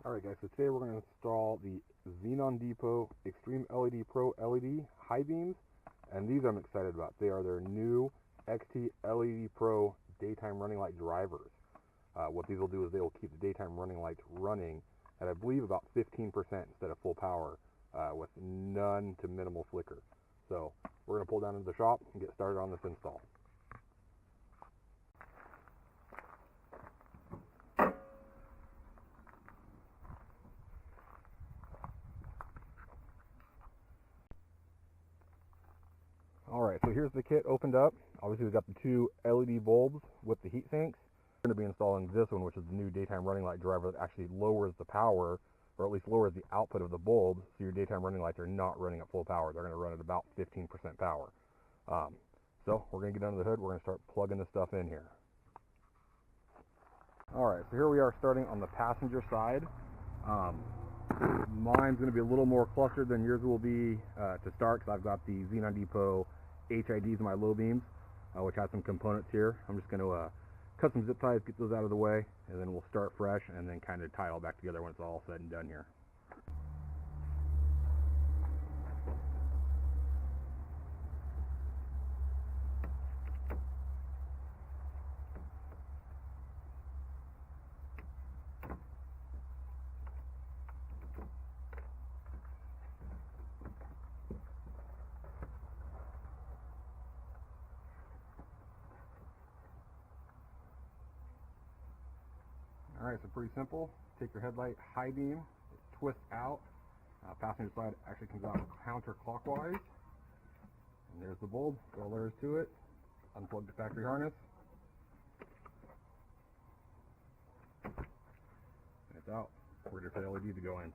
Alright guys, so today we're going to install the XenonDepot Xreme LED PRO LED high beams, and these I'm excited about. They are their new XT LED PRO daytime running light drivers. What these will do is they will keep the daytime running lights running at I believe about 15% instead of full power with none to minimal flicker. So we're going to pull down into the shop and get started on this install. Alright, so here's the kit opened up. Obviously we've got the two LED bulbs with the heat sinks. We're going to be installing this one, which is the new daytime running light driver that actually lowers the power, or at least lowers the output of the bulb, so your daytime running lights are not running at full power. They're going to run at about 15% power. So we're going to get under the hood. We're going to start plugging this stuff in here. Alright, so here we are starting on the passenger side. Mine's going to be a little more clustered than yours will be to start, because I've got the XenonDepot HIDs in my low beams, which has some components here. I'm just going to cut some zip ties, get those out of the way, and then we'll start fresh and then kind of tie it all back together when it's all said and done here. Alright, so pretty simple. Take your headlight high beam, it twists out. Passenger side actually comes out counterclockwise. And there's the bulb, all there is to it. Unplug the factory harness. And it's out. Ready for the LED to go in.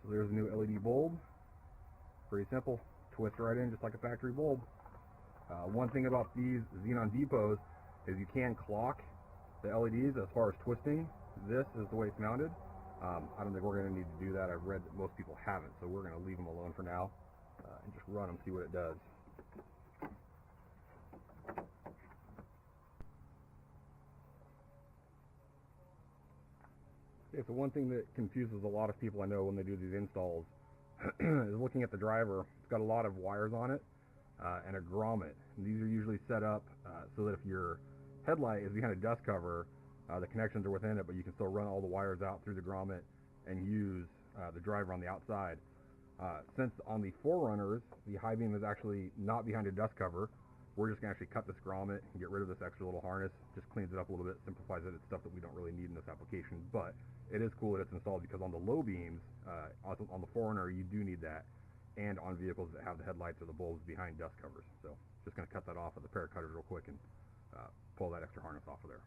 So there's a new LED bulb. Pretty simple. Twist right in just like a factory bulb. One thing about these XenonDepots is you can clock the LEDs as far as twisting. This is the way it's mounted. I don't think we're going to need to do that. I've read that most people haven't, so we're going to leave them alone for now and just run them, see what it does. Okay, so one thing that confuses a lot of people I know when they do these installs is looking at the driver. It's got a lot of wires on it and a grommet. And these are usually set up so that if your headlight is behind a dust cover, the connections are within it, but you can still run all the wires out through the grommet and use the driver on the outside. Since on the 4Runners, the high beam is actually not behind a dust cover, we're just going to actually cut this grommet and get rid of this extra little harness. Just cleans it up a little bit, simplifies it. It's stuff that we don't really need in this application, but it is cool that it's installed, because on the low beams, on the 4Runner, you do need that, and on vehicles that have the headlights or the bulbs behind dust covers. So just going to cut that off with a pair of cutters real quick and pull that extra harness off of there.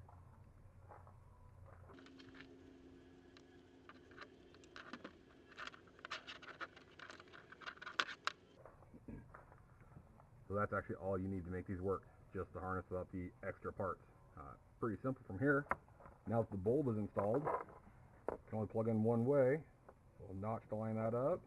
So that's actually all you need to make these work, just the harness without the extra parts. Pretty simple from here. Now that the bulb is installed, you can only plug in one way. We'll notch to line that up.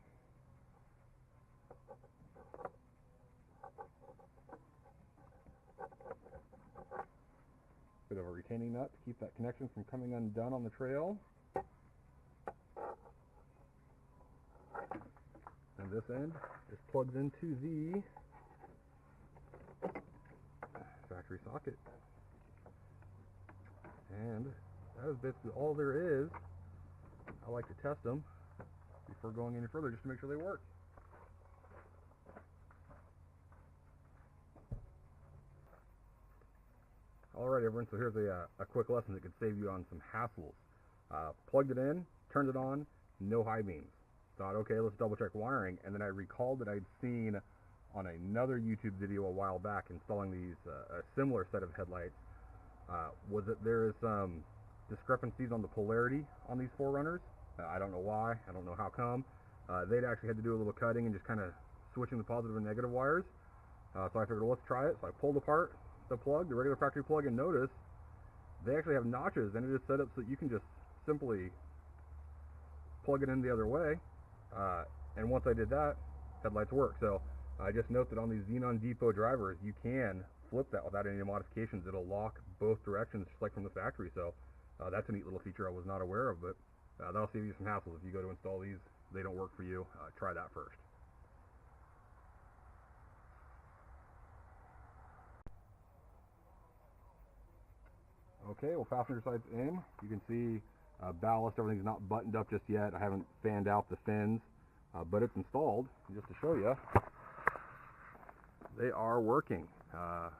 Bit of a retaining nut to keep that connection from coming undone on the trail. And this end just plugs into the factory socket. And that is basically all there is. I like to test them before going any further just to make sure they work. Alright everyone, so here's a quick lesson that could save you on some hassles. Plugged it in, turned it on, no high beams. Thought, okay, let's double check wiring, and then I recalled that I'd seen on another YouTube video a while back installing these a similar set of headlights, was that there is some discrepancies on the polarity on these 4Runners. I don't know why, I don't know how come. They'd actually had to do a little cutting and just kind of switching the positive and negative wires. So I figured, well, let's try it. So I pulled apart the plug, the regular factory plug, and notice they actually have notches, and it is set up so that you can just simply plug it in the other way. And once I did that, headlights work. So I just note that on these XenonDepot drivers, you can flip that without any modifications. It'll lock both directions just like from the factory. So that's a neat little feature I was not aware of, but that'll save you some hassles. If you go to install these, they don't work for you, try that first. Okay, well, passenger side's in. You can see ballast, everything's not buttoned up just yet. I haven't fanned out the fins, but it's installed. Just to show you, they are working.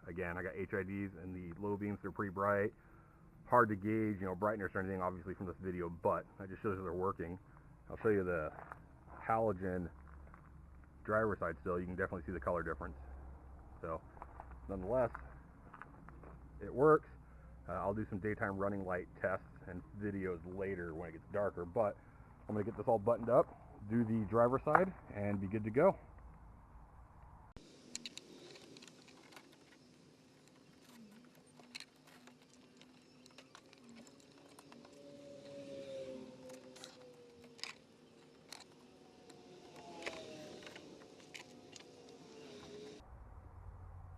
Again, I got HIDs and the low beams, they're pretty bright. Hard to gauge, you know, brightness or anything obviously from this video, but that just shows you they're working. I'll show you the halogen driver side still. You can definitely see the color difference. So, nonetheless, it works. I'll do some daytime running light tests and videos later when it gets darker, but I'm going to get this all buttoned up, do the driver side, and be good to go.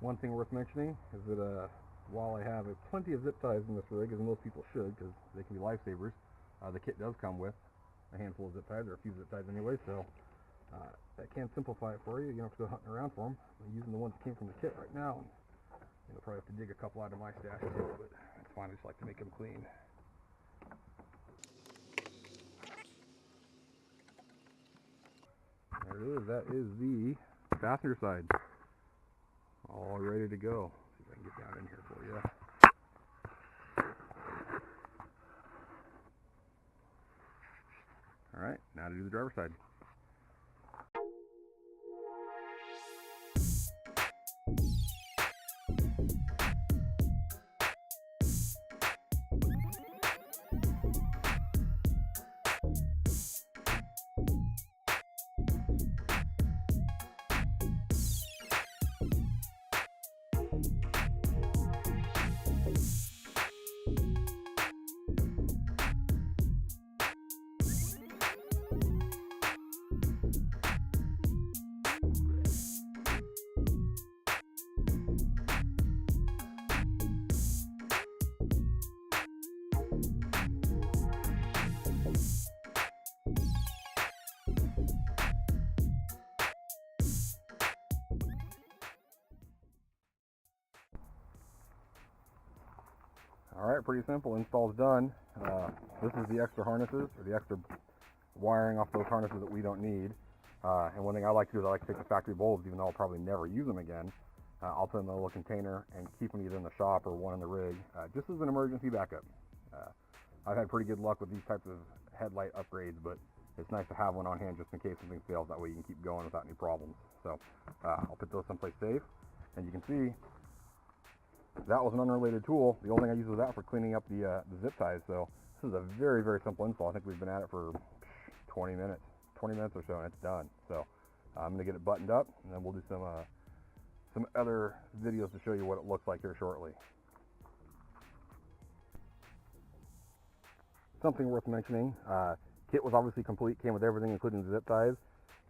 One thing worth mentioning is that while I have plenty of zip ties in this rig, as most people should, because they can be lifesavers, the kit does come with a handful of zip ties, or a few zip ties anyway, so that can simplify it for you. You don't have to go hunting around for them. I'm using the ones that came from the kit right now, and you'll probably have to dig a couple out of my stash too, but it's fine. I just like to make them clean. There it is. That is the passenger side. All ready to go. See if I can get down in here for you. All right, now to do the driver's side. Alright, pretty simple. Install's done. This is the extra harnesses, or the extra wiring off those harnesses that we don't need. And one thing I like to do is I like to take the factory bulbs, even though I'll probably never use them again. I'll put them in a little container and keep them either in the shop or one in the rig, just as an emergency backup. I've had pretty good luck with these types of headlight upgrades, but it's nice to have one on hand just in case something fails. That way you can keep going without any problems. So I'll put those someplace safe. And you can see that was an unrelated tool. The only thing I use was that for cleaning up the zip ties. So this is a very, very simple install. I think we've been at it for 20 minutes or so, and it's done. So I'm going to get it buttoned up, and then we'll do some other videos to show you what it looks like here shortly. Something worth mentioning, kit was obviously complete, came with everything including the zip ties.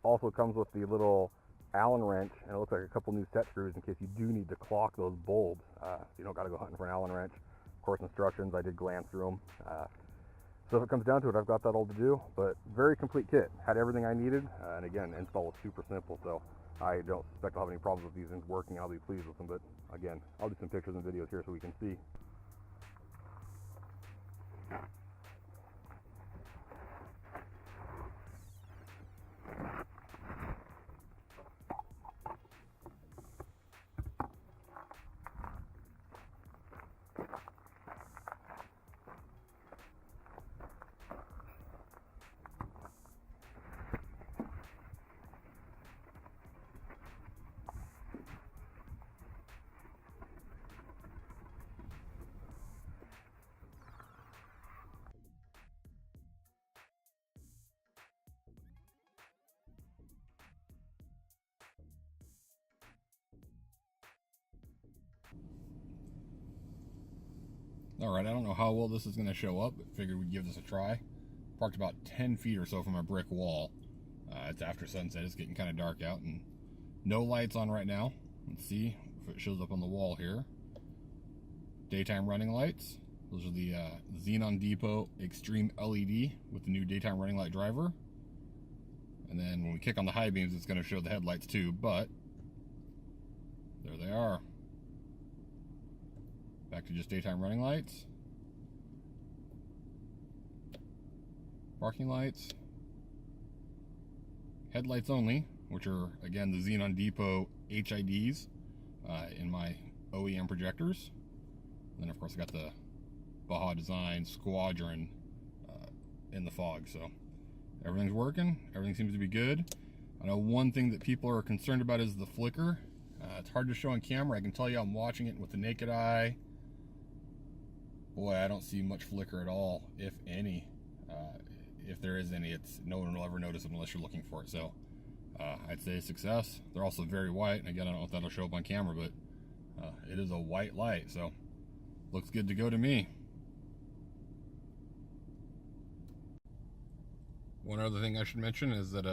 Also comes with the little Allen wrench, and it looks like a couple new set screws in case you do need to clock those bulbs. So you don't got to go hunting for an Allen wrench. Of course, instructions, I did glance through them. So if it comes down to it, I've got that all to do, but very complete kit. Had everything I needed, and again, install was super simple, so I don't suspect I'll have any problems with these things working. I'll be pleased with them, but again, I'll do some pictures and videos here so we can see. Alright, I don't know how well this is going to show up, but figured we'd give this a try. Parked about 10 feet or so from a brick wall. It's after sunset, it's getting kind of dark out, and no lights on right now. Let's see if it shows up on the wall here. Daytime running lights. Those are the XenonDepot Xreme LED with the new daytime running light driver. And then when we kick on the high beams, it's going to show the headlights too, but there they are. Back to just daytime running lights. Parking lights. Headlights only, which are, again, the XenonDepot HIDs in my OEM projectors. And then, of course, I got the Baja Design Squadron in the fog, so everything's working. Everything seems to be good. I know one thing that people are concerned about is the flicker. It's hard to show on camera. I can tell you I'm watching it with the naked eye. Boy, I don't see much flicker at all, if any. If there is any, no one will ever notice it unless you're looking for it. So I'd say a success. They're also very white, and again, I don't know if that'll show up on camera, but it is a white light, so looks good to go to me. One other thing I should mention is that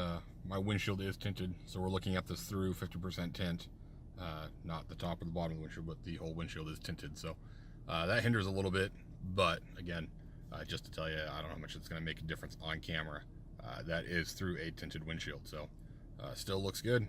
my windshield is tinted, so we're looking at this through 50% tint. Not the top or the bottom of the windshield, but the whole windshield is tinted, so that hinders a little bit, but again, just to tell you, I don't know how much it's going to make a difference on camera. That is through a tinted windshield, so still looks good.